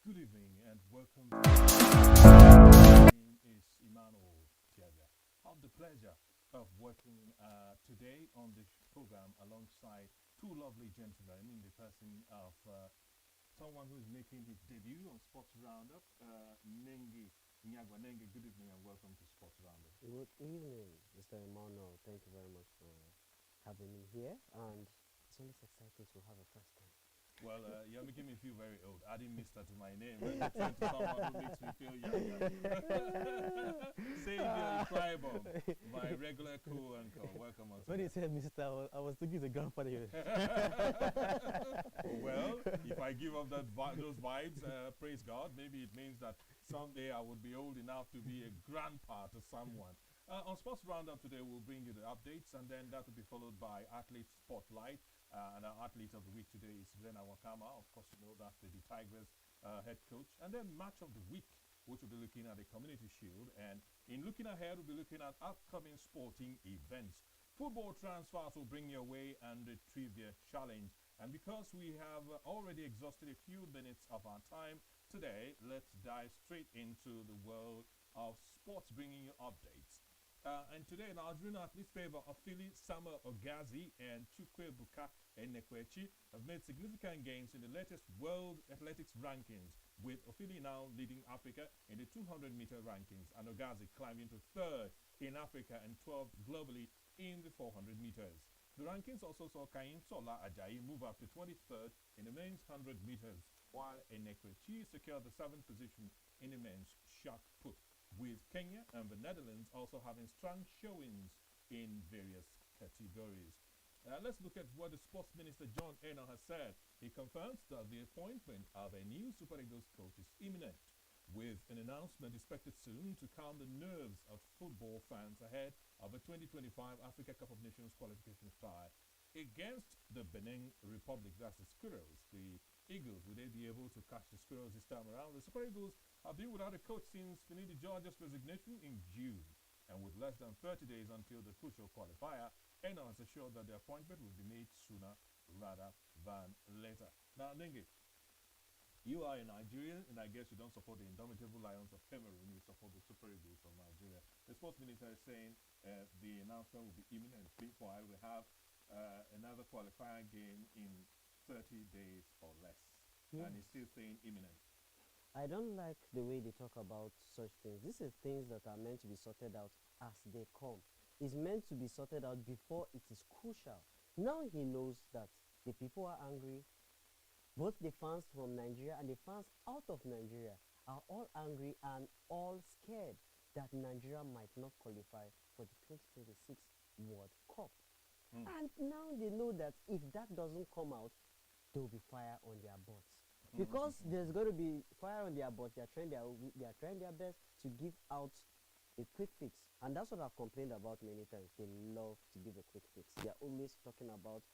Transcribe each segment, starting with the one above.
Good evening and welcome. My name is Emmanuel Tiaga. I have the pleasure of working today on this program alongside two lovely gentlemen in the person of someone who is making his debut on Sports Roundup, Nengi Nyagwa. Nengi, good evening and welcome to Sports Roundup. Good evening, Mr. Emmanuel. Thank you very much for having me here. And it's always exciting to have a first time. Well, you're making me feel very old. Adding Mister to my name. Let me turn to someone who makes me feel younger. Savior Iquaibom, my regular cool uncle. Welcome on. When you said Mr., I was thinking the grandfather here. Well, if I give up those vibes, praise God, maybe it means that someday I would be old enough to be a grandpa to someone. On Sports Roundup today, we'll bring you the updates, and then that will be followed by Athlete Spotlight. And our athlete of the week today is Rena Wakama. Of course, you know that's the Tigers head coach. And then match of the week, which will be looking at the Community Shield. And in looking ahead, we'll be looking at upcoming sporting events. Football transfers will bring your way and the trivia challenge. And because we have already exhausted a few minutes of our time today, let's dive straight into the world of sports, bringing you updates. And today, in our junior athletes' favor, Afili Samuel Ogazi and Chukwe Buka Enekwechi have made significant gains in the latest World Athletics rankings, with Afili now leading Africa in the 200-meter rankings and Ogazi climbing to third in Africa and 12th globally in the 400 meters. The rankings also saw Kaim Sola Ajayi move up to 23rd in the men's 100 meters, while Enekwechi secured the 7th position in the men's shot put, with Kenya and the Netherlands also having strong showings in various categories. Let's look at what the Sports Minister John Eno has said. He confirms that the appointment of a new Super Eagles coach is imminent, with an announcement expected soon to calm the nerves of football fans ahead of a 2025 Africa Cup of Nations qualification tie against the Benin Republic. That's the Squirrels. The Eagles, will they be able to catch the Squirrels this time around? The Super Eagles have been without a coach since Finidi George's resignation in June. And with less than 30 days until the crucial qualifier, Eno has assured that the appointment will be made sooner rather than later. Now, Nengi, you are a Nigerian, and I guess you don't support the indomitable Lions of Cameroon, you support the Super Eagles of Nigeria. The sports minister is saying the announcement will be imminent. Meanwhile, we have another qualifier game in 30 days or less. Yes. And he's still saying imminent. I don't like the way they talk about such things. These are things that are meant to be sorted out as they come. It's meant to be sorted out before it is crucial. Now he knows that the people are angry. Both the fans from Nigeria and the fans out of Nigeria are all angry and all scared that Nigeria might not qualify for the 2026 World Cup. And now they know that if that doesn't come out, there will be fire on their butts. Because there's going to be fire on their butts, they are trying their best to give out a quick fix. And that's what I've complained about many times. They love to give a quick fix. They are always talking about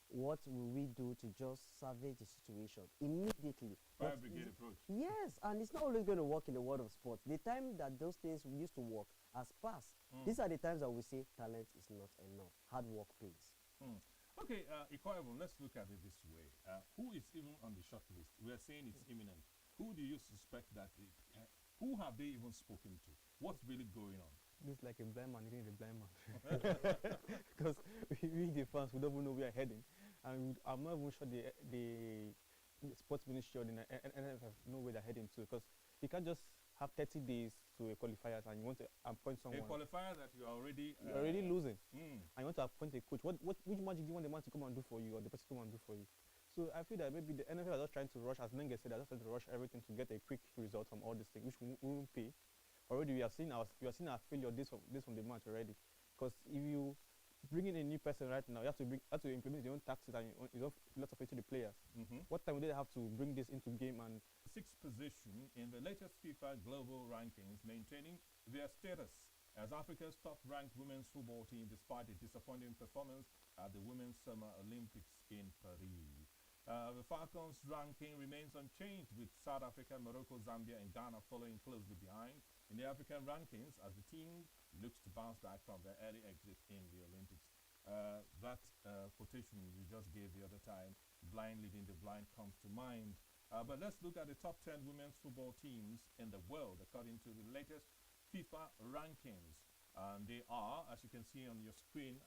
what will we do to just salvage the situation immediately. Fire brigade approach. Yes, and it's not always going to work in the world of sports. The time that those things used to work has passed. These are the times that we say talent is not enough. Hard work pays. Okay, Ikoyabon, let's look at it this way. Who is even on the short list? We are saying it's imminent. Who do you suspect that who have they even spoken to? What's really going on? This is like a blind man leading a blind man. Because we the fans, we don't even know where we're heading. And I'm not even sure the sports ministry or the NFF know where they're heading to. Because you can't just have 30 days to a qualifier and you want to appoint someone. A qualifier that you are already... you're already losing. And you want to appoint a coach. Which magic do you want the man to come and do for you or the person to come and do for you? So I feel that maybe the NFL are just trying to rush, as Nenge said, they're just trying to rush everything to get a quick result from all these things, which we won't pay. Already we have seen our failure this from the match already. Because if you bring in a new person right now, you have to implement your own taxes and you don't lot of it to the players. What time do they have to bring this into game? And sixth position in the latest FIFA global rankings, maintaining their status as Africa's top-ranked women's football team despite a disappointing performance at the Women's Summer Olympics in Paris. The Falcons' ranking remains unchanged, with South Africa, Morocco, Zambia, and Ghana following closely behind in the African rankings as the team looks to bounce back from their early exit in the Olympics. That quotation you just gave the other time, blind leading the blind, comes to mind. But let's look at the top 10 women's football teams in the world according to the latest FIFA rankings. And they are, as you can see on your screen,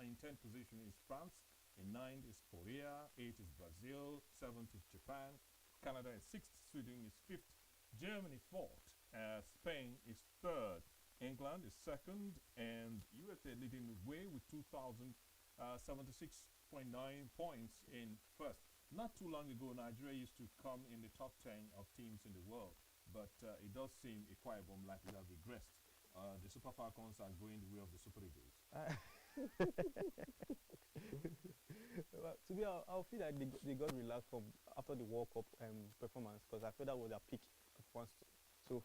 in 10th position is France, in 9th is Korea, 8th is Brazil, 7th is Japan, Canada is 6th, Sweden is 5th, Germany 4th, Spain is 3rd, England is 2nd, and USA leading the way with 2,076.9 points in 1st. Not too long ago, Nigeria used to come in the top 10 of teams in the world, but it does seem a quiet bomb like it has regressed. The Super Falcons are going the way of the Super Eagles. Well, to me, I feel like they got relaxed from after the World Cup performance, because I feel that was their peak performance so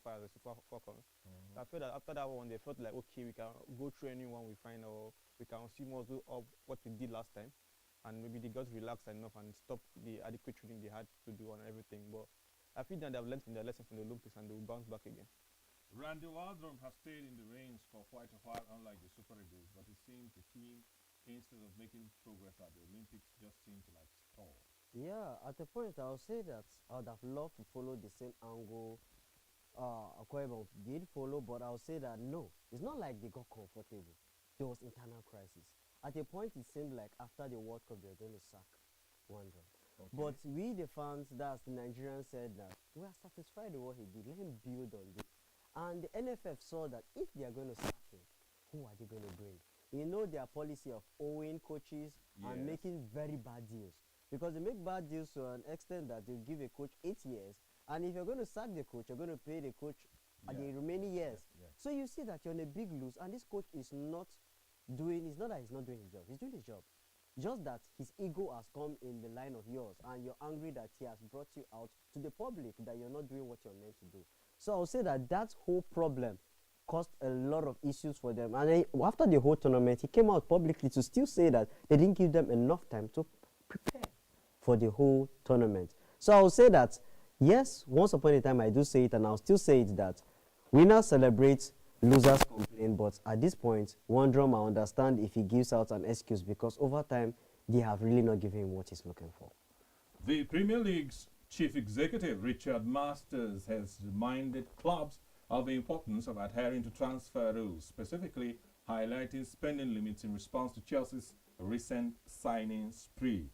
far as the Super Falcons. I feel that after that one, they felt like, okay, we can go through anyone we find, or we can see more of what we did last time, and maybe they got relaxed enough and stopped the adequate training they had to do on everything. But I feel that they've learned from their lesson from the Olympics and they will bounce back again. Roundup has stayed in the reins for quite a while, unlike the Super Eagles, but it seems the team, instead of making progress at the Olympics, just seem to like stall. Yeah, at the point I would say that I would have loved to follow the same angle Akweba did follow, but I would say that no, it's not like they got comfortable. There was internal crisis. At a point it seemed like after the World Cup they were going to sack Wanda. Okay. But we the fans, that's the Nigerians, said that we are satisfied with what he did. Let him build on this. And the NFF saw that if they are going to sack him, who are they going to bring? You know their policy of owing coaches and making very bad deals. Because they make bad deals to an extent that they give a coach 8 years. And if you're going to sack the coach, you're going to pay the coach the remaining years. So you see that you're on a big lose. And this coach is not doing, it's not that he's not doing his job. He's doing his job. Just that his ego has come in the line of yours. And you're angry that he has brought you out to the public that you're not doing what you're meant to do. So I'll say that that whole problem caused a lot of issues for them. And after the whole tournament, he came out publicly to still say that they didn't give them enough time to prepare for the whole tournament. So I'll say that, yes, once upon a time I do say it, and I'll still say it, that winners celebrate, losers complain. But at this point, Wondrum, I understand if he gives out an excuse, because over time, they have really not given him what he's looking for. The Premier League's Chief Executive, Richard Masters, has reminded clubs of the importance of adhering to transfer rules, specifically highlighting spending limits in response to Chelsea's recent signing spree.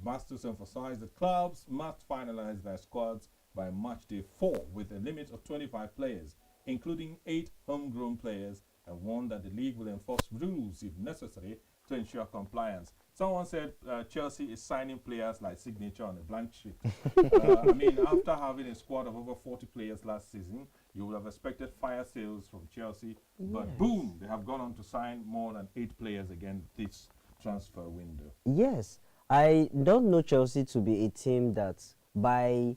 Masters emphasized that clubs must finalize their squads by match day 4 with a limit of 25 players, including 8 homegrown players, and warned that the league will enforce rules if necessary to ensure compliance. Someone said Chelsea is signing players like signature on a blank sheet. I mean, after having a squad of over 40 players last season, you would have expected fire sales from Chelsea, but boom, they have gone on to sign more than 8 players again this transfer window. Yes, I don't know Chelsea to be a team that buy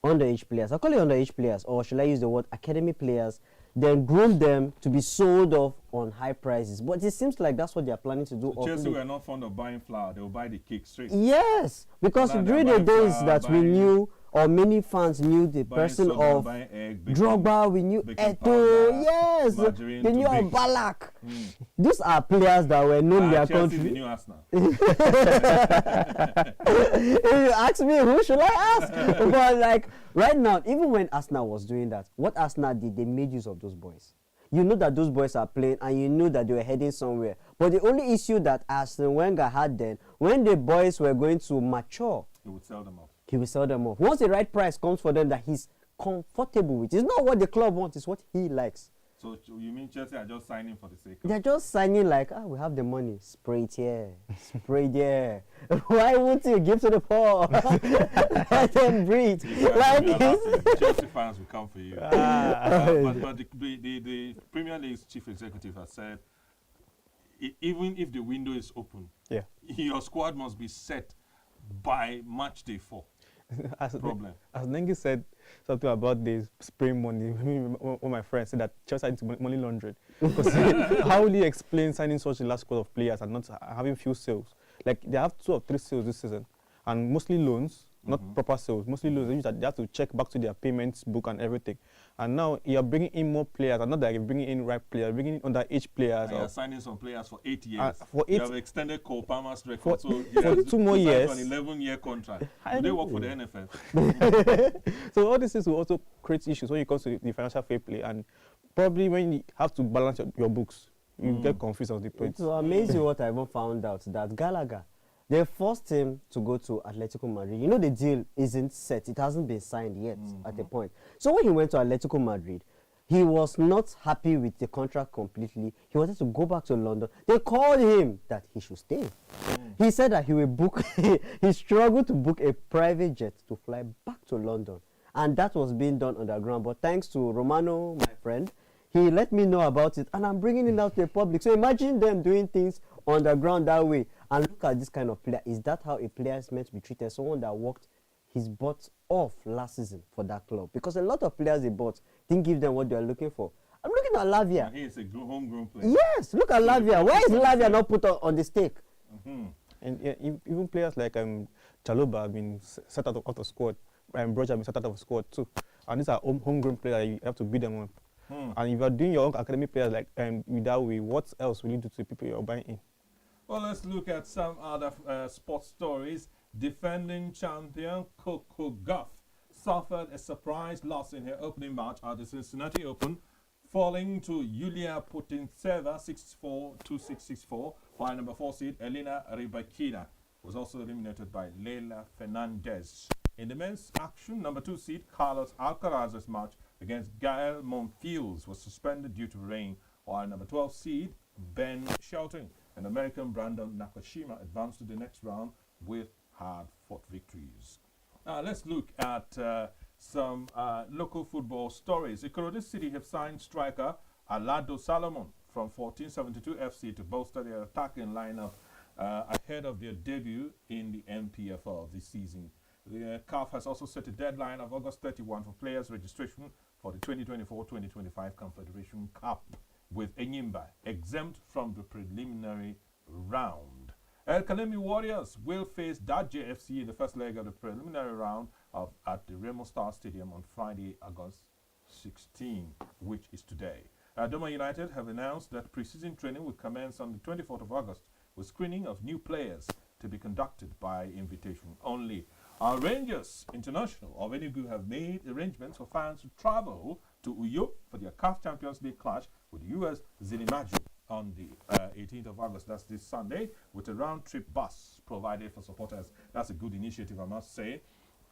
underage players. I call it underage players, or should I use the word academy players, then groom them to be sold off on high prices. But it seems like that's what they are planning to do. So Chelsea were not fond of buying flour. They will buy the cake straight. Yes, because during the days that we knew, or many fans knew the person of Drogba, we knew Eto'o, yes, they knew of Balak. These are players that were known in their country. The new Arsenal. If you ask me, who should I ask? But like right now, even when Arsenal was doing that, what Arsenal did, they made use of those boys. You know that those boys are playing, and you know that they were heading somewhere. But the only issue that Arsene Wenger had then, when the boys were going to mature, he would sell them off. He will sell them off. Once the right price comes for them that he's comfortable with, it's not what the club wants, it's what he likes. So you mean Chelsea are just signing for the sake of They're just signing like, we have the money. Spray it here. Spray it there. Why won't you give to the poor? Let them breathe. Like Chelsea fans will come for you. But the Premier League's chief executive has said, even if the window is open, your squad must be set by match day 4. As Nengi said something about the spray money, one of my friends said that Chelsea had money laundered. Because how will you explain signing such a large squad of players and not having few sales? Like they have 2 or 3 sales this season, and mostly loans, not proper sales, mostly loans. Which that they have to check back to their payments book and everything. And now you're bringing in more players, and not that you're bringing in right players, bringing in underage players. And you're signing some players for 8 years. For 8 you have extended Cole Palmer's record, so for 2 more years. An 11-year contract. Do they work for the NFF? So all these things will also create issues when it comes to the financial fair play, and probably when you have to balance your books, you get confused on the points. It will amaze you what I even found out, that Gallagher, they forced him to go to Atletico Madrid. You know, the deal isn't set. It hasn't been signed yet at the point. So when he went to Atletico Madrid, he was not happy with the contract completely. He wanted to go back to London. They called him that he should stay. He said that he will book, he struggled to book a private jet to fly back to London. And that was being done underground. But thanks to Romano, my friend, he let me know about it. And I'm bringing it out to the public. So imagine them doing things underground that way. And look at this kind of player. Is that how a player is meant to be treated? Someone that worked his butt off last season for that club. Because a lot of players they bought didn't give them what they are looking for. I'm looking at Lavia. He is a homegrown player. Yes, look at Lavia. Why is Lavia not put on the stake? And even players like Chaloba have been set out of squad, and Broja have been set out of squad too. And these are homegrown players. You have to beat them up. And if you are doing your own academy players like that way, what else will you do to the people you're buying in? Well, let's look at some other sports stories. Defending champion Coco Gauff suffered a surprise loss in her opening match at the Cincinnati Open, falling to Yulia Putintseva 6-4, 2-6, 6-4, while number 4 seed Elena Rybakina was also eliminated by Leila Fernandez. In the men's action, number 2 seed Carlos Alcaraz's match against Gael Monfils was suspended due to rain, while number 12 seed Ben Shelton and American Brandon Nakashima advanced to the next round with hard-fought victories. Let's look at some local football stories. Ikorodu City have signed striker Alado Salomon from 1472 FC to bolster their attacking lineup ahead of their debut in the MPFL this season. The CAF has also set a deadline of August 31 for players' registration for the 2024-2025 Confederation Cup, with Enyimba exempt from the preliminary round. El Kalemi Warriors will face Daje FC in the first leg of the preliminary round at the Remo Star Stadium on Friday, August 16, which is today. Doma United have announced that preseason training will commence on the 24th of August, with screening of new players to be conducted by invitation only. Our Rangers International of Enugu have made arrangements for fans to travel to Uyo for their CAF Champions League clash with the US Zilimaju on the 18th of August. That's this Sunday, with a round-trip bus provided for supporters. That's a good initiative, I must say.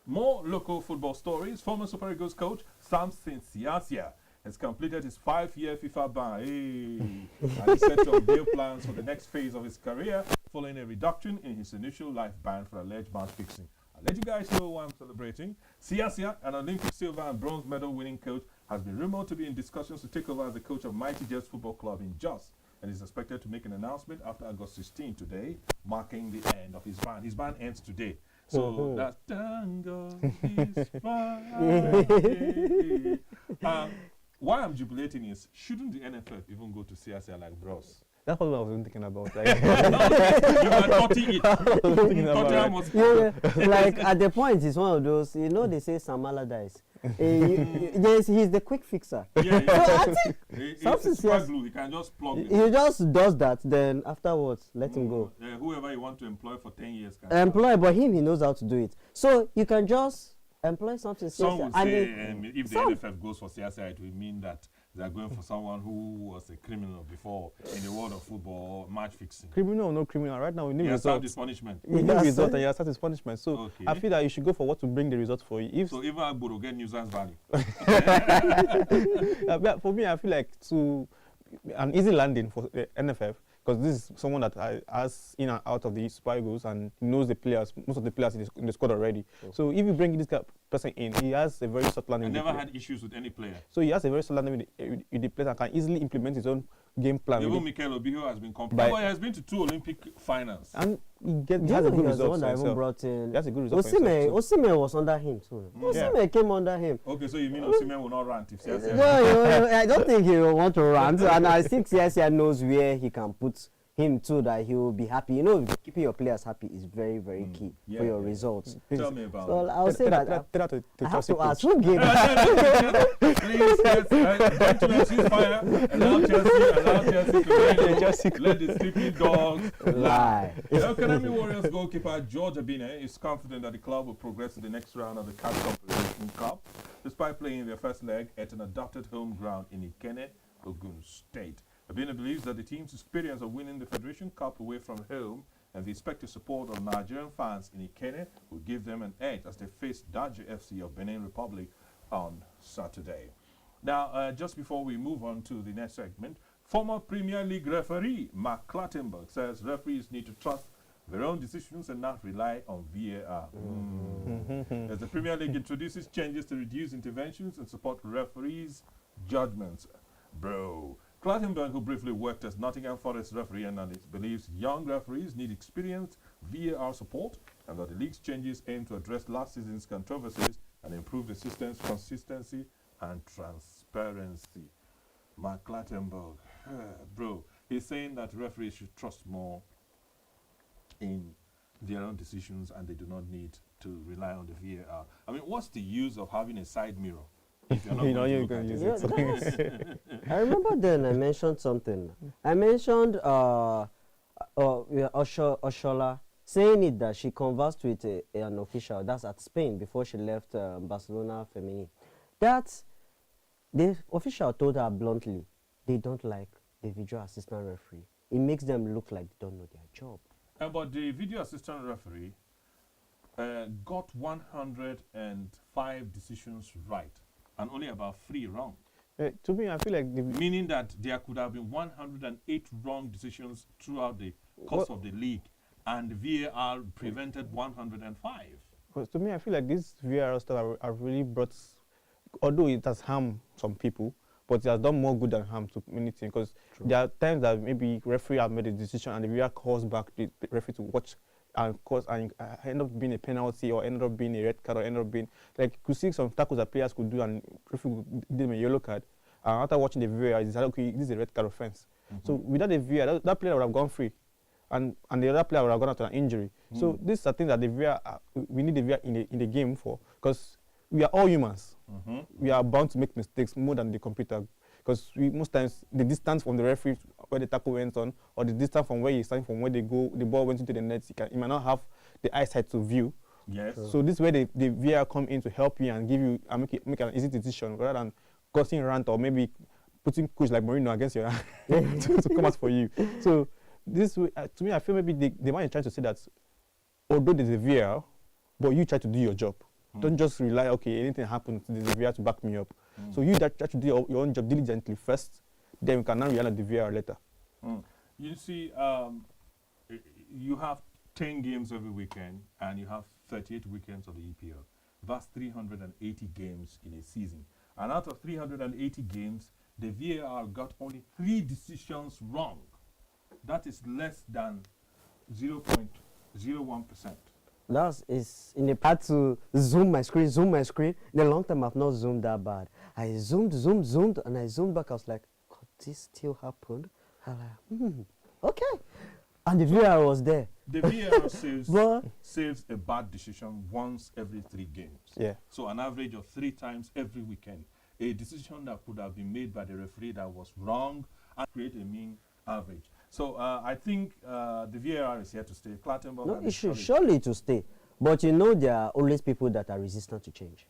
More local football stories. Former Super Eagles coach Samson Siasia has completed his 5-year FIFA ban. And he's set to unveil plans for the next phase of his career, following a reduction in his initial life ban for alleged match fixing. I'll let you guys know why I'm celebrating. Siasia, an Olympic silver and bronze medal winning coach, has been rumored to be in discussions to take over as the coach of Mighty Jets Football Club in Jos, and is expected to make an announcement after August 16 today, marking the end of his ban. His ban ends today. So that tango is Friday. Why I'm jubilating is, shouldn't the NFF even go to Siasia like bros? That's what I was even thinking about. Like, you are touching it. Like at the point, it's one of those, you know, they say Sam Allardyce. Yes, he's the quick fixer. Yeah, so I think it's super glue. He can just plug it. He just does that, then afterwards, let him go. Whoever you want to employ for 10 years can employ, but he knows how to do it. So you can just employ something. Some will say if the NFF goes for CSI, it will mean that they are going for someone who was a criminal before in the world of football, match fixing. Criminal or no criminal, right now we need results. His punishment. We need results, and he has started his punishment. So I feel that you should go for what to bring the results for you. So even Agbo will get nuisance value. For me, I feel like an easy landing for the NFF, because this is someone that has in and out of the Super Eagles and knows the players, most of the players in the squad already. So if you bring this person in, he has a very soft landing. I never had issues with any player. So he has a very soft landing with the players and can easily implement his own game plan. Even Mikel Obiho has been competent. He has been to 2 Olympic finals. And he has a good result. He has a good result. Osimhen was under him too. Osimhen came under him. Okay, so you mean Osimhen will not rant if CSI? No, I don't think he will want to rant. And I think CSI knows where he can put him too, that he will be happy. You know, keeping your players happy is very, very key Yeah, for your yeah. results. Tell me about So it. I'll say that Tell that to I have Chelsea to ask coach. who gave Please, yes, gentlemen, ceasefire. Allow Chelsea to let the sleeping dogs lie. The Academy Warriors goalkeeper George Abine is confident that the club will progress to the next round of the CAF Confederation Cup, despite playing their first leg at an adopted home ground in Ikene, Ogun State. Abine believes that the team's experience of winning the Federation Cup away from home and the expected support of Nigerian fans in Ikene will give them an edge as they face Daji FC of Benin Republic on Saturday. Now, just before we move on to the next segment, former Premier League referee Mark Clattenburg says referees need to trust their own decisions and not rely on VAR. As the Premier League introduces changes to reduce interventions and support referees' judgments. Bro. Clattenburg, who briefly worked as Nottingham Forest referee, and believes young referees need experienced VAR support, and that the league's changes aim to address last season's controversies and improve the system's consistency and transparency. Mark Clattenburg, bro, he's saying that referees should trust more in their own decisions and they do not need to rely on the VAR. I mean, what's the use of having a side mirror if you're not You know going to you're look going to at use it? it. I remember then I mentioned something. I mentioned Oshola saying it that she conversed with an official, that's at Spain, before she left Barcelona Femení. That the official told her bluntly, they don't like the video assistant referee. It makes them look like they don't know their job. But the video assistant referee got 105 decisions right and only about 3 wrong. To me, I feel like Meaning that there could have been 108 wrong decisions throughout the course of the league, and VAR prevented 105. to me, I feel like this VAR stuff have really brought, although it has harmed some people, but it has done more good than harm to many things. Because there are times that maybe referee have made a decision and the VAR calls back the referee to watch and end up being a penalty or end up being a red card or end up being like you see some tackles that players could do and referee would give them a yellow card. And after watching the VAR, he said, okay, this is a red card offense. So without the VAR, that player would have gone free, and the other player would have gone out to an injury. So these are things that the VAR we need the VAR in the game for, because we are all humans. We are bound to make mistakes more than the computer, because most times the distance from the referee where the tackle went on, or the distance from where he's standing from where the ball went into the net, he might not have the eyesight to view. Yes. So this is where the VAR come in to help you and give you and make an easy decision rather than causing rant or maybe putting coach like Mourinho against your to come out for you. So this way, to me, I feel maybe the man is trying to say that although there's a VAR, but you try to do your job. Don't just rely, okay, anything happens, there's a VAR to back me up. So you try to do your own job diligently first, then you can now rely on the VAR later. You see, you have 10 games every weekend, and you have 38 weekends of the EPL. That's 380 games in a season. And out of 380 games, the VAR got only 3 decisions wrong. That is less than 0.01%. That is in the part to zoom my screen. In a long time, I've not zoomed that bad. I zoomed, and I zoomed back. I was like, could this still happen? I was like, okay. And the VAR was there. The VAR saves a bad decision once every 3 games. Yeah. So an average of 3 times every weekend. A decision that could have been made by the referee that was wrong and create a mean average. So I think the VAR is here to stay. Clattenburg, No, it should surely to stay. But you know, there are always people that are resistant to change.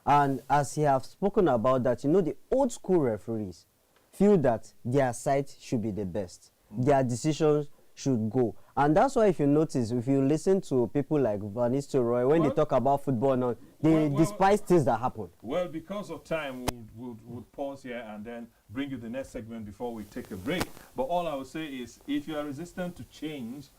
And as you have spoken about that, you know, the old school referees feel that their side should be the best. Their decisions should go. And that's why if you notice, if you listen to people like Van Nistelrooy, when they talk about football now, they despise things that happen. Well, because of time, we'll pause here and then bring you the next segment before we take a break. But all I will say is, if you are resistant to change,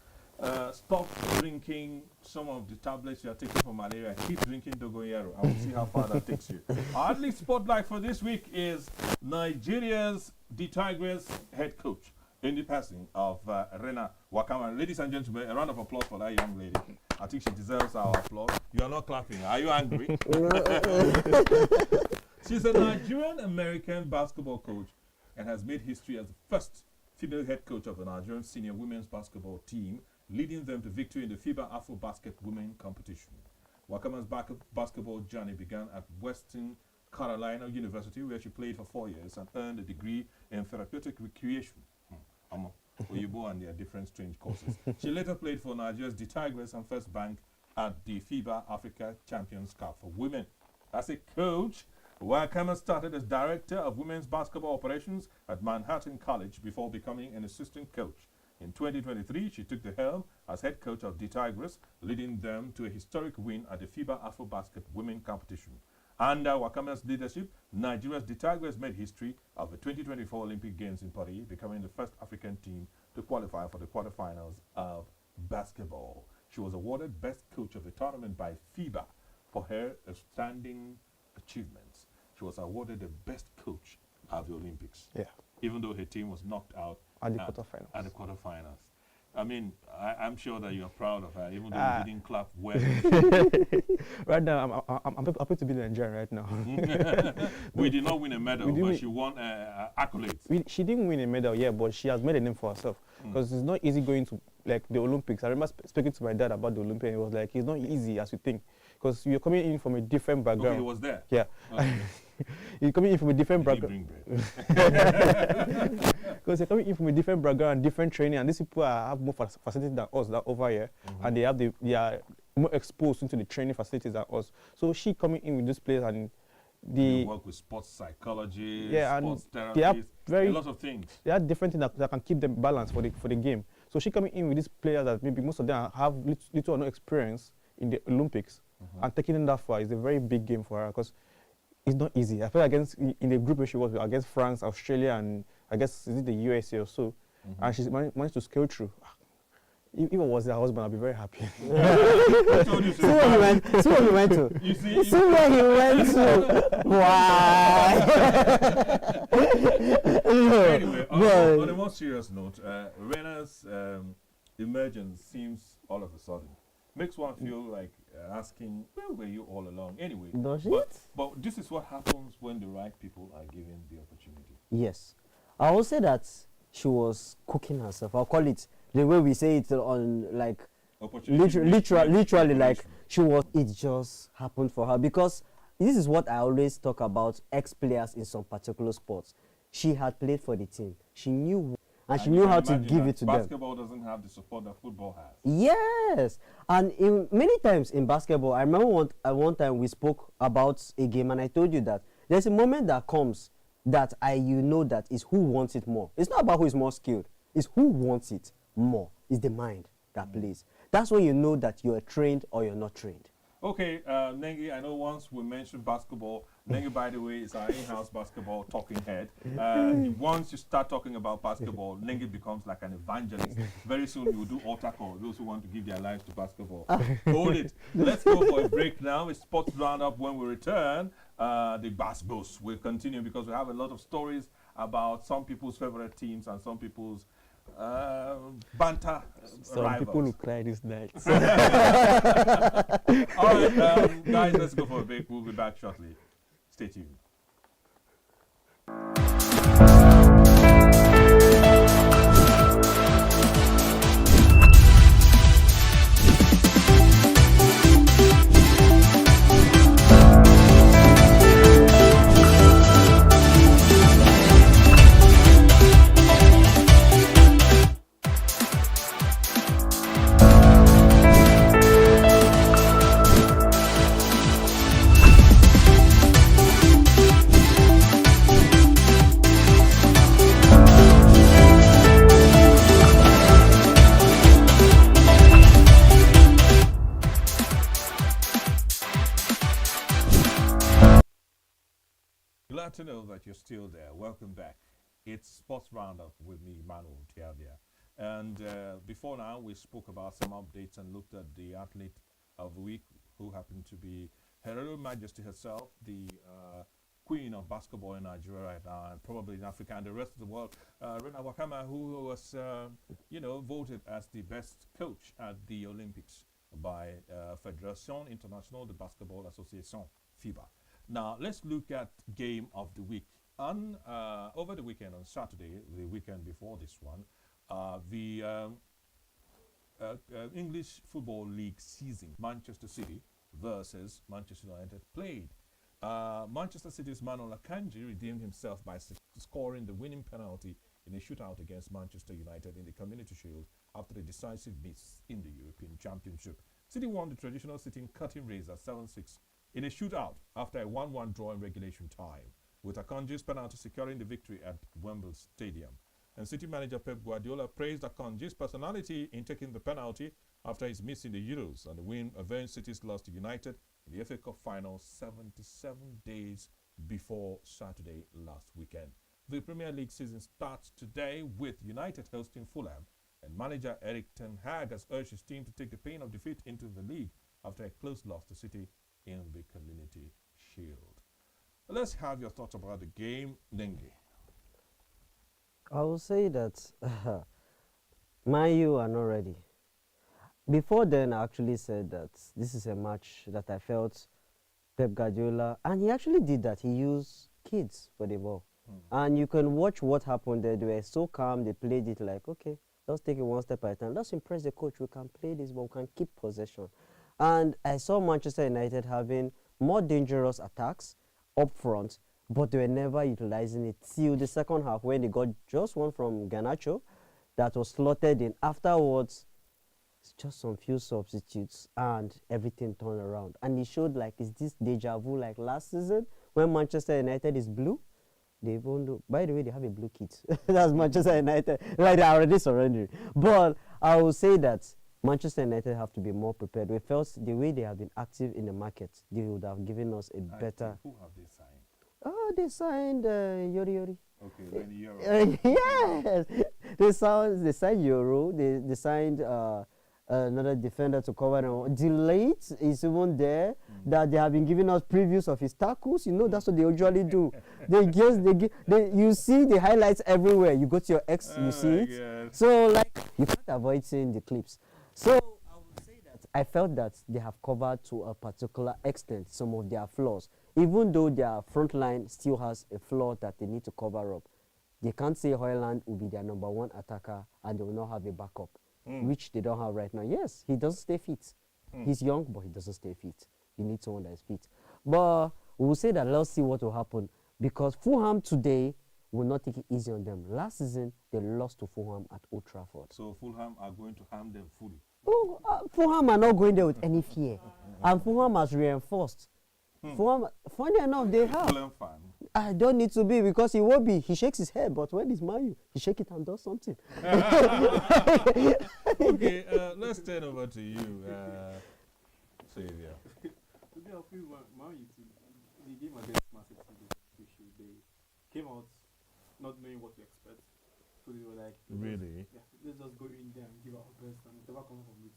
stop drinking some of the tablets you are taking for malaria. Keep drinking Dogoyaro. I will see how far that takes you. Our athlete spotlight for this week is Nigeria's the Tigers head coach in the passing of Rena Wakama. Ladies and gentlemen, a round of applause for that young lady. I think she deserves our applause. You are not clapping. Are you angry? She's a Nigerian-American basketball coach and has made history as the first female head coach of the Nigerian senior women's basketball team, leading them to victory in the FIBA Afro-Basket Women competition. Wakama's basketball journey began at Western Carolina University, where she played for 4 years and earned a degree in therapeutic recreation. Oyibo and their different strange courses. She later played for Nigeria's The Tigress and First Bank at the FIBA Africa Champions Cup for Women. As a coach, Wakama started as director of women's basketball operations at Manhattan College before becoming an assistant coach. In 2023, she took the helm as head coach of the Tigress, leading them to a historic win at the FIBA Afro-Basket Women competition. Under Wakama's leadership, Nigeria's The Tigress made history of the 2024 Olympic Games in Paris, becoming the first African team to qualify for the quarterfinals of basketball. She was awarded Best Coach of the tournament by FIBA for her outstanding achievements. She was awarded the Best Coach of the Olympics, even though her team was knocked out At the quarterfinals. At the quarterfinals. I mean, I'm sure that you're proud of her, even though you didn't clap well. Right now, I'm happy to be in Nigeria right now. We did not win a medal, but she won accolades. She didn't win a medal yet, but she has made a name for herself. Because it's not easy going to like the Olympics. I remember speaking to my dad about the Olympics. He was like, it's not easy as you think, because you're coming in from a different background. Okay, he was there. Yeah. Okay. You're coming in from a different background. Because you're coming in from a different background, different training, and these people have more facilities than us that over here, and they are more exposed into the training facilities than us. So she coming in with this place, and they work with sports psychology, sports therapists, they have a lot of things. They are different things that can keep them balanced for the game. So she coming in with these players that maybe most of them have little or no experience in the Olympics, and taking them that far is a very big game for her, because it's not easy. I feel against in the group where she was against France, Australia, and I guess is it the USA or so, and she managed to scale through. If I was her husband, I'd be very happy. I told you See where he went. See where he went to. You see where he went to. Why? Anyway, on a more serious note, Rena's emergence seems all of a sudden makes one feel like asking, where were you all along? Anyway, but this is what happens when the right people are given the opportunity. Yes. I will say that she was cooking herself. I'll call it the way we say it on, like, literally, like, she was, it just happened for her. Because this is what I always talk about ex-players in some particular sports. She had played for the team. She knew, and she knew how to give it to them. Basketball doesn't have the support that football has. Yes. And many times in basketball, I remember one time we spoke about a game, and I told you that there's a moment that comes that you know that is who wants it more. It's not about who is more skilled. It's who wants it more. It's the mind that plays. That's when you know that you're trained or you're not trained. Okay, Nengi, I know once we mentioned basketball, Nengi, by the way, is our in-house basketball talking head. Once you start talking about basketball, Nengi becomes like an evangelist. Very soon you will do altar call, those who want to give their lives to basketball. Hold it. Let's go for a break now. It's Sports Roundup. When we return, the basketballs will continue, because we have a lot of stories about some people's favorite teams and some people's banter Some rivals. people will cry this night. All right, guys, let's go for a break. We'll be back shortly. Stay tuned. Glad to know that you're still there. Welcome back. It's Sports Roundup with me, Manuel Tiavia. And before now, we spoke about some updates and looked at the athlete of the week, who happened to be Her Royal Majesty herself, the queen of basketball in Nigeria right now, and probably in Africa and the rest of the world. Rena Wakama, who was, voted as the best coach at the Olympics by Fédération Internationale de Basketball Association, FIBA. Now, let's look at game of the week. Over the weekend, on Saturday, the weekend before this one, the English Football League season, Manchester City versus Manchester United played. Manchester City's Manuel Akanji redeemed himself by scoring the winning penalty in a shootout against Manchester United in the Community Shield after a decisive miss in the European Championship. City won the traditional sitting cutting razor 7-6 in a shootout after a 1-1 draw in regulation time, with Akanji's penalty securing the victory at Wembley Stadium. And City manager Pep Guardiola praised Akanji's personality in taking the penalty after his miss in the Euros, and the win avenged City's loss to United in the FA Cup final 77 days before Saturday last weekend. The Premier League season starts today with United hosting Fulham, and manager Eric Ten Hag has urged his team to take the pain of defeat into the league after a close loss to City in the Community Shield. Let's have your thoughts about the game, Nengi. I will say that Man U are not ready. Before then, I actually said that this is a match that I felt Pep Guardiola, and he actually did that. He used kids for the ball. And you can watch what happened there. They were so calm. They played it like, okay, let's take it one step at a time. Let's impress the coach. We can play this ball. We can keep possession. And I saw Manchester United having more dangerous attacks up front, but they were never utilizing it till the second half when they got just one from Garnacho that was slotted in. Afterwards, it's just some few substitutes and everything turned around. And it showed like, is this deja vu like last season when Manchester United is blue? They even do. By the way, they have a blue kit. That's Manchester United. Like, they're already surrendering. But I will say that Manchester United have to be more prepared. We felt the way they have been active in the market, they would have given us a better. Who have they signed? Oh, they signed Yori Yori. Okay, then Euro. Yes, they signed Euro. They signed another defender to cover them. Delete is even there. That they have been giving us previews of his tackles. You know, that's what they usually do. You see the highlights everywhere. You go to your X, you see it. God. So like you can't avoid seeing the clips. So I would say that I felt that they have covered to a particular extent some of their flaws, even though their front line still has a flaw that they need to cover up. They can't say Hoyland will be their number one attacker and they will not have a backup, which they don't have right now. Yes, he doesn't stay fit. He's young, but he doesn't stay fit. You need someone that is fit. But we will say that let's see what will happen, because Fulham today will not take it easy on them. Last season, they lost to Fulham at Old Trafford. So Fulham are going to harm them fully. Oh, Fulham are not going there with any fear. And Fulham has reinforced. Fulham, funny enough, they have. Fulham fan. I don't need to be, because he won't be. He shakes his head, but when he's Man, he shake it and does something. Okay, let's turn over to you, Xavier. Today I feel Man U in the game against Man City, they came out not knowing what to expect. So they were like, Really? Yeah, let's just go in there and give our best and whatever comes from it.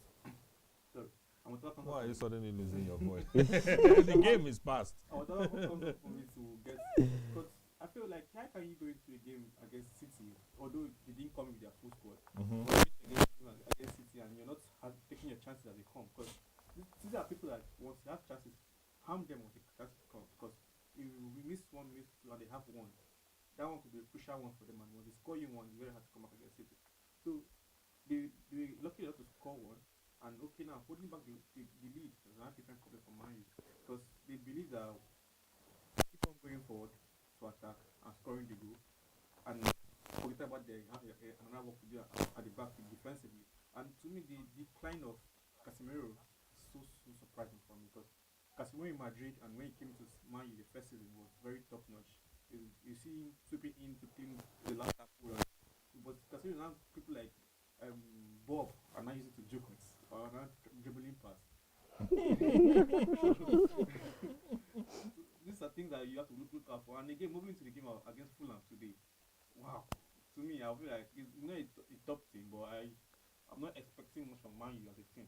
Sorry. And whatever comes Why are you from suddenly losing your voice? The game is past. and whatever comes from it to get. Because I feel like, how can you go into a game against City, although they didn't come with their full squad, but against City and you're not taking your chances as they come? Because these are people that once they have chances, harm them when the chances come. Because if we miss one, miss two, and they have one, that one could be a crucial one for them. And when they score you one, it's very hard to come back against City. So they lucky enough to score one. And okay, now holding back the lead is not different problem for Man U, because they believe that keep on going forward to attack and scoring the goal, and forget about they have another work to do at the back defensively. And to me, the decline of Casemiro is so surprising for me, because Casemiro in Madrid and when he came to Man U the first season was very top notch. You see him sweeping in to clean the last tackle, but Casemiro now people like Bob are not using to joke with or not dribbling pass. These are things that you have to look out for. And again, moving to the game against Fulham today, wow! To me, I feel like it's not a top team, but I'm not expecting much from Man U as a team.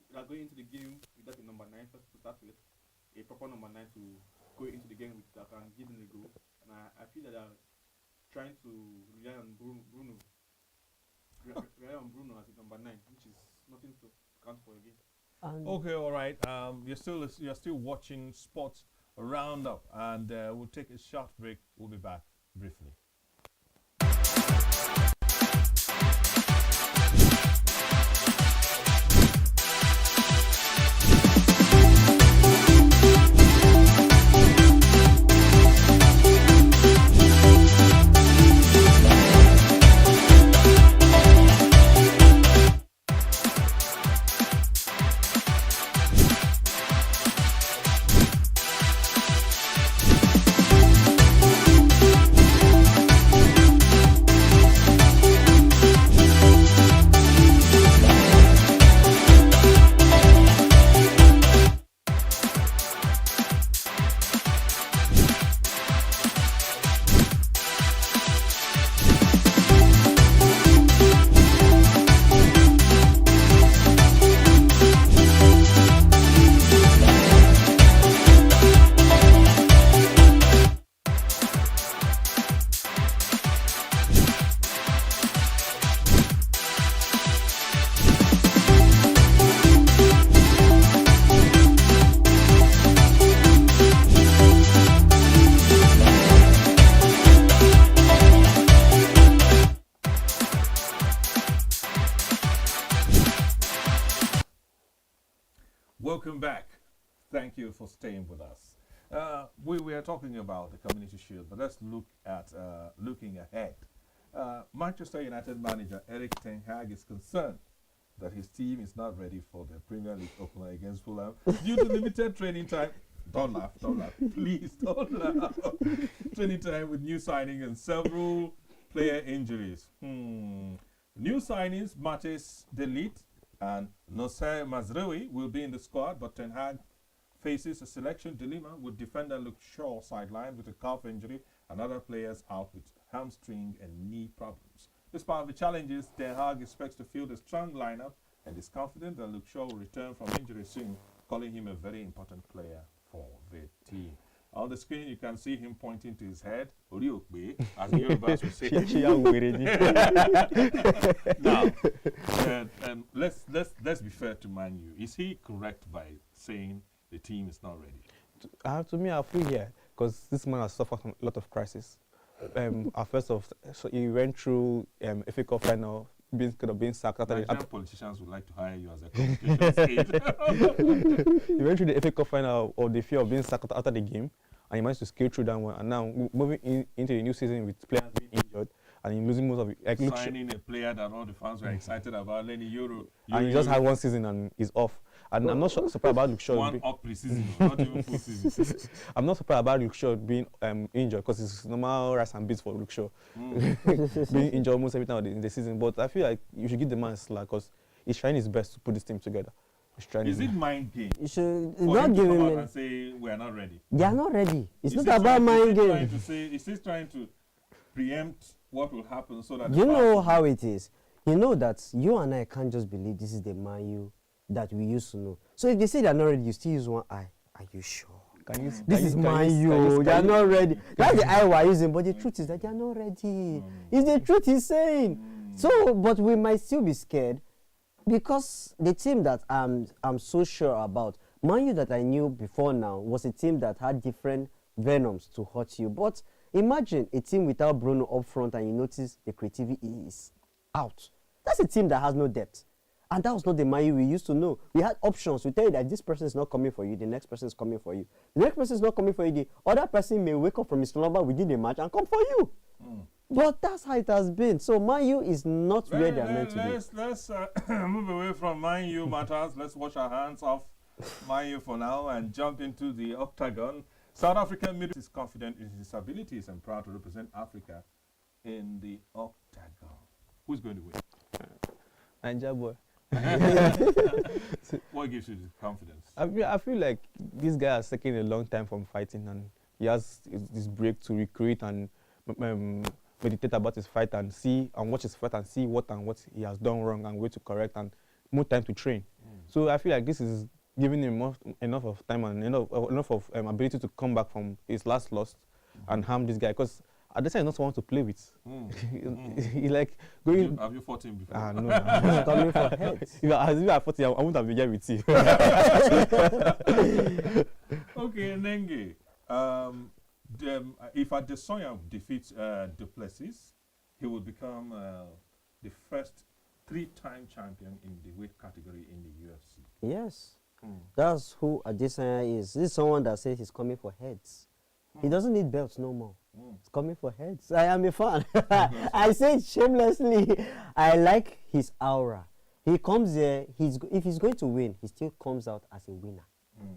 They are going into the game without a number 9 first to start with, a proper number 9 to go into the game with that and give them a goal. And I feel that they are trying to rely on Bruno as a number 9, which is nothing to count for again. Okay, all right. You're still watching Sports Roundup. And we'll take a short break. We'll be back briefly. Welcome back. Thank you for staying with us. We are talking about the Community Shield, but let's look at looking ahead. Manchester United manager Erik ten Hag is concerned that his team is not ready for the Premier League opener against Fulham due to limited training time. Don't laugh, please don't laugh. Training time with new signing and several player injuries. New signings, Matis Delete and Nosser Mazraoui will be in the squad, but Ten Hag faces a selection dilemma with defender Luke Shaw sidelined with a calf injury and other players out with hamstring and knee problems. Despite the challenges, Ten Hag expects to field a strong lineup and is confident that Luke Shaw will return from injury soon, calling him a very important player for the team. On the screen, you can see him pointing to his head, Oriokbe, as the Yorubas would say. Now, let's be fair to Man U. Is he correct by saying the team is not ready? To me, I feel because this man has suffered from a lot of crisis. So he went through FA Cup final, being sacked after Nigerian politicians would like to hire you as a communications aide. He went through the FA Cup final or the fear of being sacked after the game, and he managed to scale through that one. And now moving into the new season with players being injured, and he losing most of it. Like signing a player that all the fans were excited about, Lenny Euro. And he just had one season and he's off. And I'm not surprised about Luke Shaw. One up pre-season, not even full season. I'm not surprised about Luke Shaw being injured because it's normal rice and beans for Luke Shaw. Being injured almost every time in the season. But I feel like you should give the man a slack because he's trying his best to put this team together. Is it mind game? You should for not him to give come him. out and say we are not ready. They are not ready. It's Is not he about mind game. Is he trying to preempt what will happen so that You know how it is. You know that you and I can't just believe this is the Man U that we used to know. So if they say they're not ready, you still use one eye. Are you sure? This is Man U. They are not ready. That's the eye we're using. But the truth is that they are not ready. It's the truth he's saying. So, but we might still be scared because the team that I'm so sure about, Man U that I knew before now, was a team that had different venoms to hurt you. But imagine a team without Bruno up front and you notice the creativity is out. That's a team that has no depth. And that was not the Man U we used to know. We had options. We tell you that this person is not coming for you, the next person is coming for you. The next person is not coming for you, the other person may wake up from his slumber within the match and come for you. But that's how it has been. So Man U is not where they are meant to be. Let's move away from Man U matters. Let's wash our hands off Man U for now and jump into the octagon. South African midfielder is confident in his abilities and proud to represent Africa in the octagon. Who's going to win? Nigeria boy. What gives you the confidence? I feel like this guy has taken a long time from fighting and he has this break to recreate and meditate about his fight and watch his fight and see what he has done wrong and where to correct and more time to train. So I feel like this is giving him enough of time and enough of ability to come back from his last loss and harm this guy because Adesanya is not someone to play with. He like going. Have you fought him before? No. He's coming for heads. If I fought him, I wouldn't have begun with you. Okay, Nenge. If Adesanya defeats Duplessis, he will become the first three-time champion in the weight category in the UFC. Yes. That's who Adesanya is. This is someone that says he's coming for heads. He doesn't need belts no more. He's coming for heads. I am a fan. I say it shamelessly. I like his aura. He comes there, if he's going to win, he still comes out as a winner.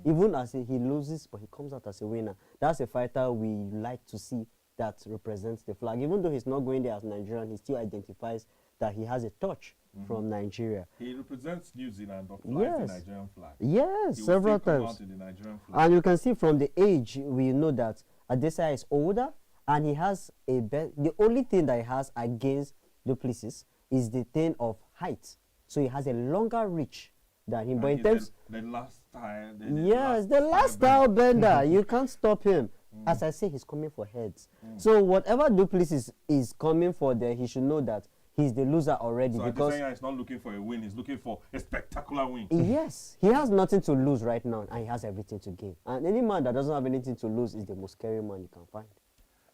Even as he loses, but he comes out as a winner. That's a fighter we like to see that represents the flag. Even though he's not going there as Nigerian, he still identifies that he has a touch from Nigeria. He represents New Zealand, but flies the Nigerian flag. Yes, He will several still come times. out in the Nigerian flag. And you can see from the age, we know that Adesanya is older, and he has the only thing that he has against Duplessis is the thing of height. So he has a longer reach than him. And But in he's terms, the last time. yes, the last style bender, you can't stop him. As I say, he's coming for heads. So whatever Duplessis is coming for there, he should know that he's the loser already. So because Adesanya is not looking for a win, he's looking for a spectacular win. yes, he has nothing to lose right now, and he has everything to gain. And any man that doesn't have anything to lose is the most scary man you can find.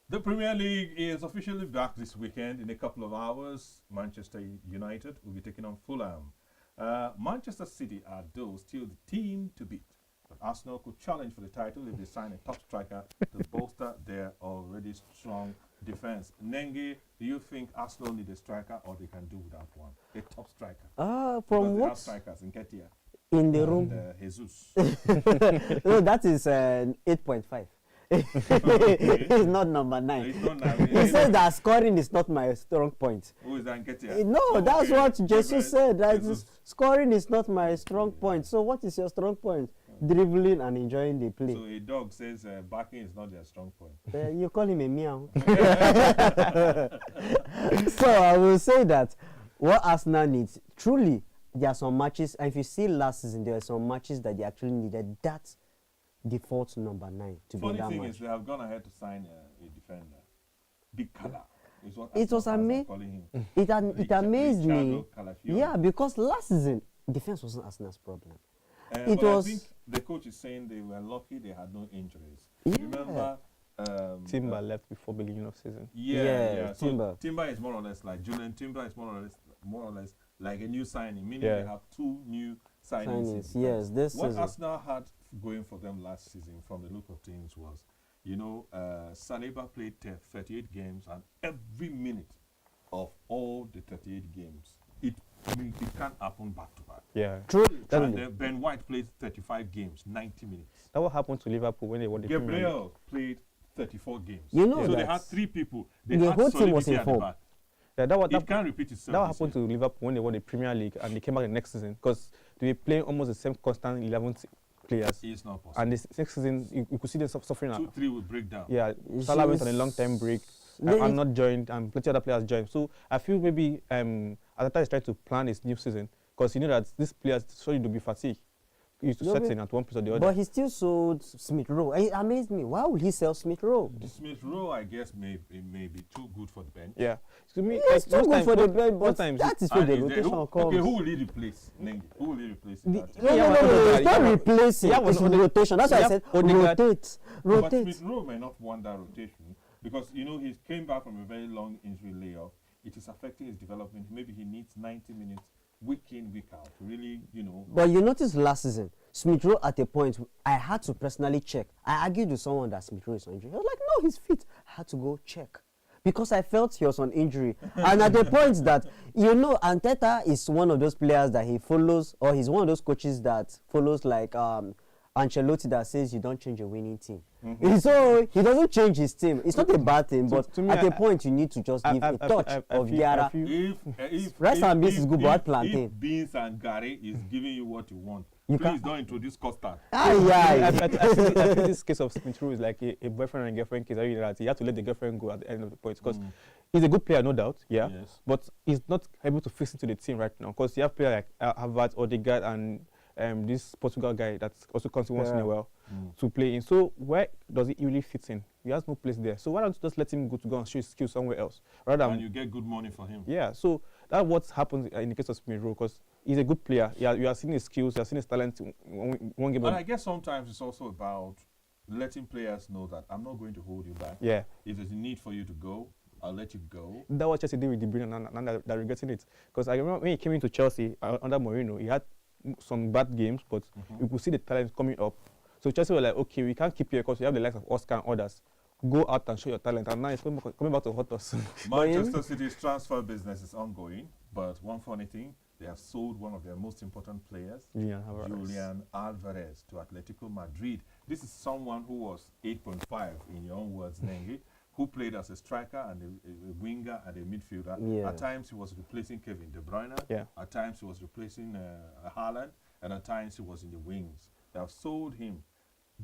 The Premier League is officially back this weekend. In a couple of hours, Manchester United will be taking on Fulham. Manchester City are though still the team to beat. But Arsenal could challenge for the title if they sign a top striker to bolster their already strong defense. Nenge, do you think Arsenal need a striker or they can do without one? A top striker? From Because they what have strikers in Ketia in the and room? Jesus. No, that is 8.5. It's not number 9. It's not He said that scoring is not my strong point. Who is that in Ketia? No, that's Okay. what Jesus said. That Jesus. scoring is not my strong point. So what is your strong point? Dribbling and enjoying the play. So a dog says barking is not their strong point. You call him a meow. So I will say that what Arsenal needs, truly, there are some matches, and if you see last season, there are some matches that they actually needed that default number 9 to be in Funny that thing match. is, they have gone ahead to sign a defender. Big Kala is what It was Arsenal fans are calling him. It amazed me. Richardo Calafiori. Yeah, because last season, defense wasn't Arsenal's problem. It But I was- think the coach is saying they were lucky they had no injuries. Yeah. Remember? Timber left before beginning of season. Yeah, So Timber. Timber is more or less like Julian Timber is more or less like a new signing, meaning Yeah. they have 2 new signings. in Signings, defense. yes, this What season. Arsenal had going for them last season, from the look of things, was, Saliba played 38 games, and every minute of all the 38 games, it can't happen back to back. Yeah. Truly, And truly. then Ben White played 35 games, 90 minutes. That what happened to Liverpool when they won the Premier League. Gabriel played 34 games. You know so they that had 3 people. They the had whole team was solidity in at the form. back. Yeah, It can't repeat itself. that this happened year. to Liverpool when they won the Premier League and they came back the next season because they were playing almost the same constant 11 players. It's not possible. And this next season, you could see them suffering. 2-3 will break down. Yeah, It's Salah went on a just- long-term break. They- I'm not joined, and plenty other players joined. So I feel maybe Agate is trying to plan his new season because you know that these players sorry to be fatigued. He used to No, set but- in at one place or the other. But he still sold Smith Rowe. It amazed me. Why would he sell Smith Rowe? The Smith Rowe, I guess, may be too good for the bench. Yeah, to me, It's too good for the bench, but most times that is where And the is there- rotation who, comes. Okay, who will he replace? Nengi? Who will he replace? in The- that team? no, Yeah, no, but no, Odegaard, it's not yeah, replacing. yeah, but It's Odegaard- rotation. That's why I yeah, said Odegaard- rotate. But Rotate. Smith Rowe may not want that rotation because he came back from a very long injury layoff. It is affecting his development. Maybe he needs 90 minutes week in, week out to really, But you notice last season, Smith Rowe at a point, I had to personally check. I argued with someone that Smith Rowe is on injury. I was like, no, he's fit. I had to go check because I felt he was on injury. And at the point that, Anteta is one of those players that he follows, or he's one of those coaches that follows like Ancelotti that says you don't change a winning team. So he doesn't change his team. It's not a bad thing, To- but to me, at a point you need to just give a touch of Diarra. if Rice and beans is good, but add plantain. If beans and Gary is giving you what you want, You please can't- don't introduce custard. I Aye, think this case of Smith Rowe is like a boyfriend and girlfriend case. I mean, that he had to let the girlfriend go at the end of the point because he's a good player, no doubt, yeah. Yes. But he's not able to fit into the team right now because you have players like Havertz, Odegaard, and this Portugal guy that also comes once in a while to play in. So where does he really fit in? He has no place there. So why don't you just let him go and show his skills somewhere else rather And than you get good money for him. yeah. So that's what happens in the case of Smith Rowe because he's a good player. You are seeing his skills, you are seeing his talent in one game. But I guess sometimes it's also about letting players know that I'm not going to hold you back. Yeah. If there's a need for you to go, I'll let you go. That was Chelsea did with De Bruyne, and they're regretting it. Because I remember when he came into Chelsea under Mourinho, he had some bad games, but you could see the talent coming up. So Chelsea were like, okay, we can't keep you because we have the likes of Oscar and others. Go out and show your talent. And now it's coming back to hurt us. Manchester City's transfer business is ongoing, but one funny thing, they have sold one of their most important players, Julian Alvarez, to Atletico Madrid. This is someone who was 8.5, in your own words, Nengi, who played as a striker and a winger and a midfielder. Yeah. At times he was replacing Kevin De Bruyne. Yeah. At times he was replacing Haaland, and at times he was in the wings. They have sold him.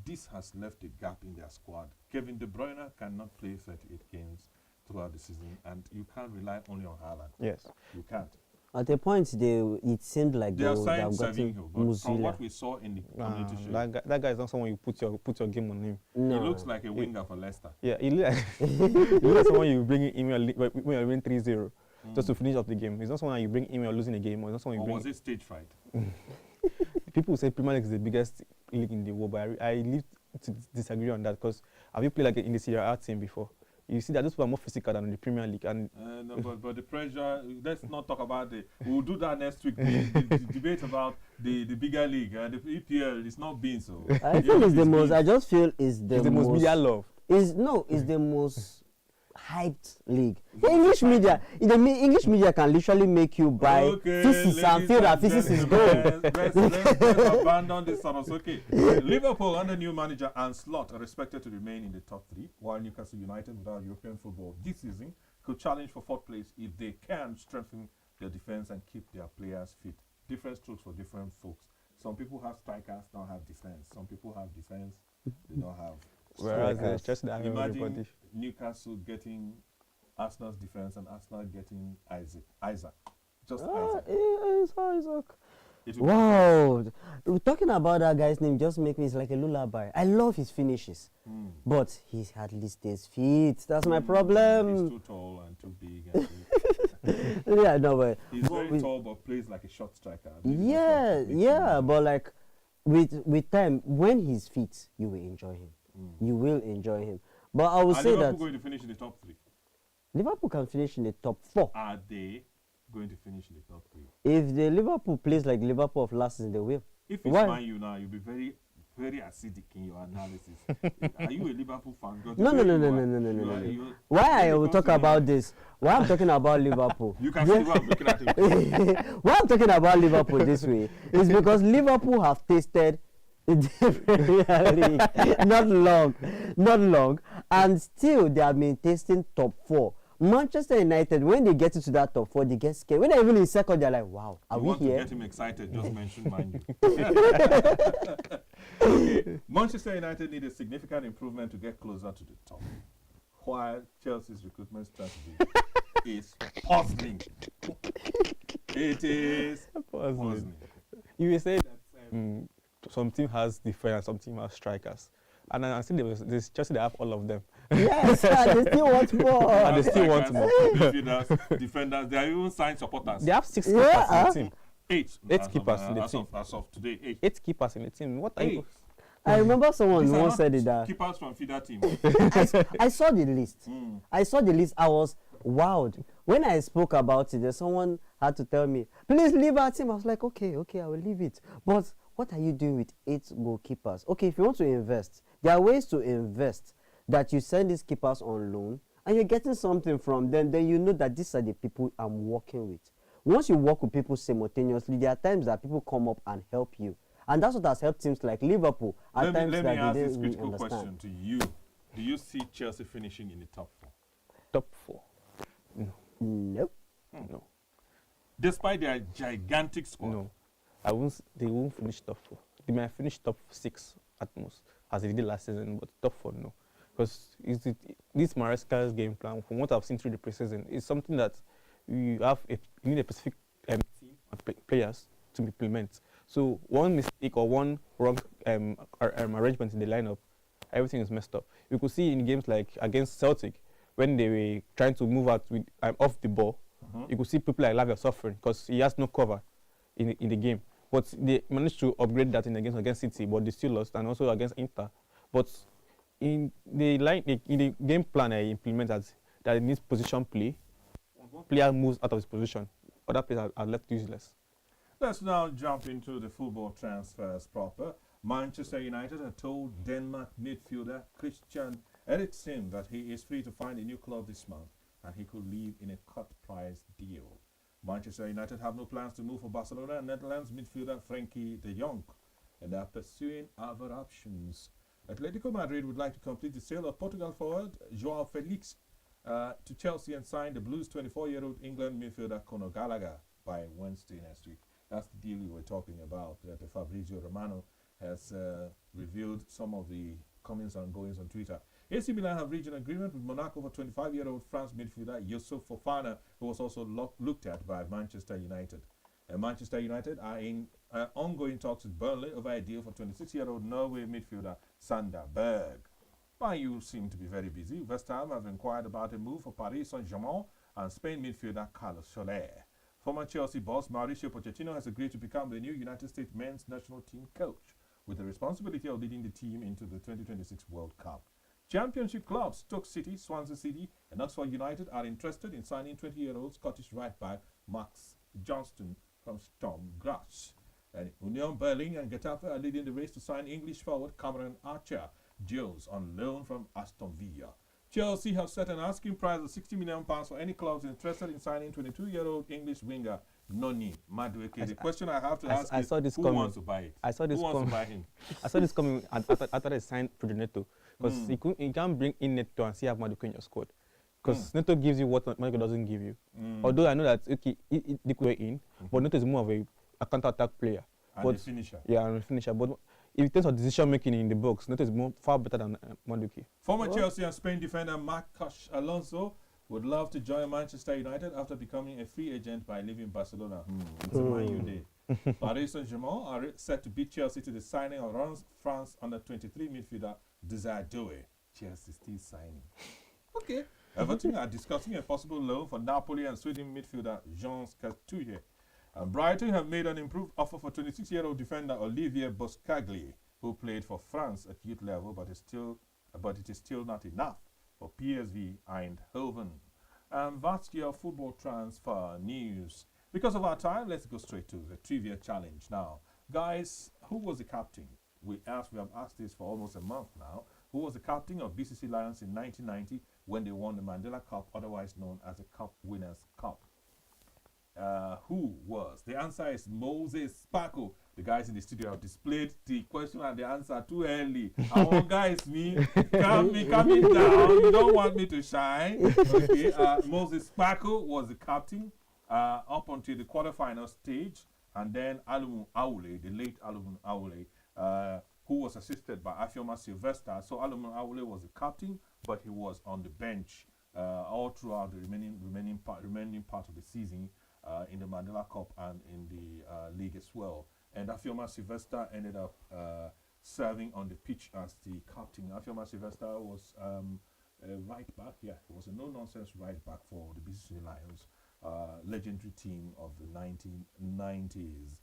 This has left a gap in their squad. Kevin De Bruyne cannot play 38 games throughout the season, and you can't rely only on Haaland. Yes. You can't. At a point, it seemed like They they have would signed have gotten Savinho, but from Musiala. what we saw in the community shield, that guy is not someone you put your game on him. No. he looks like a winger for Leicester. Yeah, he looks like someone you bring in when you're winning 3-0 just to finish off the game. He's not someone you bring in when you're losing a game, or it's not someone you Or bring. was it stage fright? People say Premier League is the biggest league in the world, but I live to disagree on that because have you played like in the Serie A team before? You see that those people are more physical than in the Premier League. And No, but the pressure, let's not talk about it. We'll do that next week. The debate about the bigger league. The EPL is not being so. I think it's the most. I just feel it's it's the most media love. It's the most hyped league. The English media, English media can literally make you buy physics and feel that physics is gold. Let's abandon this sort of okay. Liverpool under new manager and Slot are expected to remain in the top 3, while Newcastle United, without European football this season, could challenge for 4th place if they can strengthen their defense and keep their players fit. Different strokes for different folks. Some people have strikers, don't have defense. Some people have defense, they don't have. Whereas it's just that Imagine everybody. Newcastle getting Arsenal's defense and Arsenal getting Isaac. Just Isaac. It will Wow. Talking about that guy's name just make me, it's like a lullaby. I love his finishes, but he hardly stays fit. That's my problem. He's too tall and too big. And too Yeah, no, but he's very tall but plays like a short striker. yeah, but like with time, when he's fit, you will enjoy him. You will enjoy him. But I will Are say Liverpool that going to finish in the top 3? Liverpool can finish in the top 4. Are they going to finish in the top 3? If the Liverpool plays like Liverpool of last season, they will. If it's Why? Man U now, you'll be very, very acidic in your analysis. Are you a Liverpool fan? Because No. Why I will talk about this? Why I'm talking about Liverpool? You can see why I'm looking at him. Why I'm talking about Liverpool this way is because Liverpool have tasted the Premier League not long, and still they have been tasting top 4. Manchester United, when they get into that top 4, they get scared. When they're even in second, they're like, wow, are we want here? to get him excited, just mention Man U. Okay. Manchester United need a significant improvement to get closer to the top, while Chelsea's recruitment strategy is puzzling. It is puzzling. You will say that some team has defense and some team has strikers. And I think there's Chelsea, they have all of them. Yes, and they still want more. And they still want more. Midfielders, defenders, they are even signed supporters. They have 6 keepers in the team. 8. 8 keepers in the team. As of today, 8. 8 keepers in the team. What are you? I remember someone These are once not said it that keepers from feeder team. I saw the list. I saw the list. I was wowed. When I spoke about it, then someone had to tell me, please leave our team. I was like, okay, I will leave it. But what are you doing with 8 goalkeepers? Okay, if you want to invest, there are ways to invest that you send these keepers on loan and you're getting something from them, then you know that these are the people I'm working with. Once you work with people simultaneously, there are times that people come up and help you. And that's what has helped teams like Liverpool. At times Let that me ask they this didn't critical really question understand. to you. Do you see Chelsea finishing in the top 4? Top 4. Nope. No. Despite their gigantic squad? No. They won't finish top 4. They might finish top 6 at most, as they did last season, but top 4, no. Because this Maresca's game plan, from what I've seen through the preseason, is something that you need a specific team of players to implement. So one mistake or one wrong arrangement in the lineup, everything is messed up. You could see in games like against Celtic, when they were trying to move out with off the ball, you could see people like Lavia suffering because he has no cover in the game. But they managed to upgrade that in the games against City, but they still lost, and also against Inter. But in the in the game plan I implement that it needs position play. Player moves out of his position. Other players are left useless. Let's now jump into the football transfers proper. Manchester United have told Denmark midfielder Christian Eriksen that he is free to find a new club this month and he could leave in a cut price deal. Manchester United have no plans to move for Barcelona and Netherlands midfielder Frenkie de Jong and are pursuing other options. Atletico Madrid would like to complete the sale of Portugal forward Joao Felix to Chelsea and sign the Blues 24-year-old England midfielder Conor Gallagher by Wednesday next week. That's the deal we were talking about. Fabrizio Romano has revealed some of the comings and goings on Twitter. AC Milan have reached an agreement with Monaco for 25-year-old France midfielder Youssouf Fofana, who was also looked at by Manchester United. Manchester United are in ongoing talks with Burnley over a deal for 26-year-old Norway midfielder Sander Berg. Man U seem to be very busy. West Ham have inquired about a move for Paris Saint-Germain and Spain midfielder Carlos Soler. Former Chelsea boss Mauricio Pochettino has agreed to become the new United States men's national team coach, with the responsibility of leading the team into the 2026 World Cup. Championship clubs Stoke City, Swansea City, and Oxford United are interested in signing 20-year-old Scottish right back Max Johnston from Sturm Graz. And Union Berlin and Getafe are leading the race to sign English forward Cameron Archer-Jones on loan from Aston Villa. Chelsea have set an asking price of £60 million for any clubs interested in signing 22-year-old English winger Noni Madueke. The question I have to ask is, who wants to buy it? I saw this who wants to buy him? I saw this coming after they signed Neto, because you can't bring in Neto and see have Madueke in your squad. Because Neto gives you what Madueke doesn't give you. Although I know that okay, they could in, but Neto is more of a counter-attack player. And a finisher. Yeah, and a finisher. But in terms of decision making in the box, Neto is far better than Madueke. Former Chelsea and Spain defender Marcos Alonso would love to join Manchester United after becoming a free agent by leaving Barcelona. It's a Man U day. Paris Saint-Germain are set to beat Chelsea to the signing of France under-23 midfielder Desire Doué. Chelsea still signing. Okay. Everton are discussing a possible loan for Napoli and Sweden midfielder Jean Castouille. Brighton have made an improved offer for 26-year-old defender Olivier Boscagli, who played for France at youth level, but it is still not enough for PSV Eindhoven. That's your football transfer news. Because of our time, let's go straight to the trivia challenge now. Guys, who was the captain? We have asked this for almost a month now. Who was the captain of BCC Lions in 1990 when they won the Mandela Cup, otherwise known as the Cup Winners' Cup? Who was? The answer is Moses Sparko. The guys in the studio have displayed the question and the answer too early. I want guys, coming down. You don't want me to shine. Okay. Moses Sparko was the captain up until the quarterfinal stage, and then Alumun Aule, the late Alumun Aule, who was assisted by Afioma Sylvester. So Alumun Aule was the captain, but he was on the bench all throughout the remaining part of the season. In the Mandela Cup and in the league as well. And Afioma Sylvester ended up serving on the pitch as the captain. Afioma Sylvester was a right back. Yeah, he was a no-nonsense right back for the BCC Lions, legendary team of the 1990s.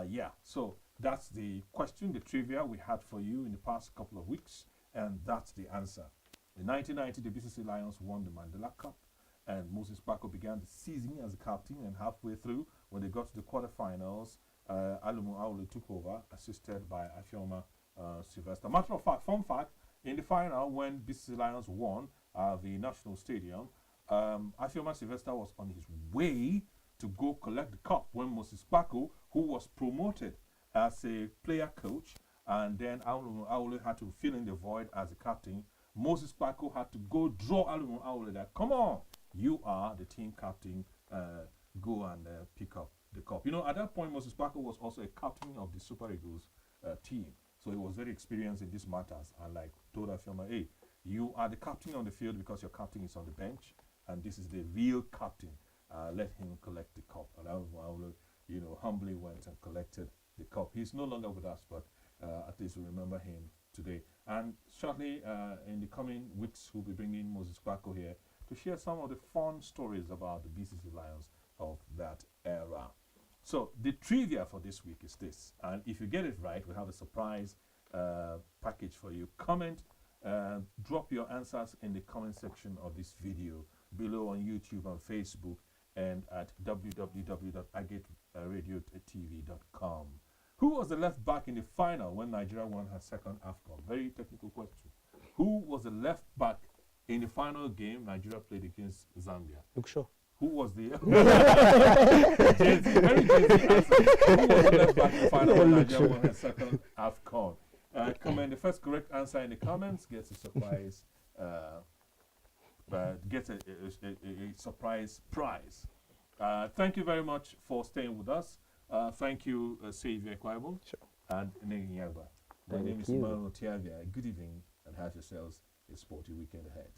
Yeah, so that's the question, the trivia we had for you in the past couple of weeks, and that's the answer. In 1990, the BCC Lions won the Mandela Cup, and Moses Sparko began the season as a captain, and halfway through, when they got to the quarterfinals, Alumun Aule took over, assisted by Afioma Sylvester. Matter of fact, fun fact, in the final, when BCC Lions won the National Stadium, Afioma Sylvester was on his way to go collect the cup when Moses Sparko, who was promoted as a player coach, and then Alumun Aule had to fill in the void as a captain. Moses Sparko had to go draw Alumun Aule that, come on, you are the team captain, go and pick up the cup. You know, at that point, Moses Sparko was also a captain of the Super Eagles team. So he was very experienced in these matters, and like told Afioma, hey, you are the captain on the field because your captain is on the bench, and this is the real captain. Let him collect the cup. And Alumun, you know, humbly went and collected the cup. He's no longer with us, but at least we remember him today. And shortly, in the coming weeks, we'll be bringing Moses Sparko here to share some of the fun stories about the BCC Lions of that era. So the trivia for this week is this, and if you get it right, we have a surprise package for you. Comment Drop your answers in the comment section of this video below on YouTube and Facebook and at www.agateradiotv.com. Who was the left back in the final when Nigeria won her second AFCON? Very technical question. Who was the left back in the final game Nigeria played against Zambia? Look sure. Who was the very Gen-Z answer. Who was the left back in the final when Nigeria won her second AFCON? Comment the first correct answer in the comments gets a surprise. Gets a surprise prize. Thank you very much for staying with us. Thank you, Xavier Kwaibo and Negi Yagba. My name is Emmanuel Tiavia. Good evening and have yourselves a sporty weekend ahead.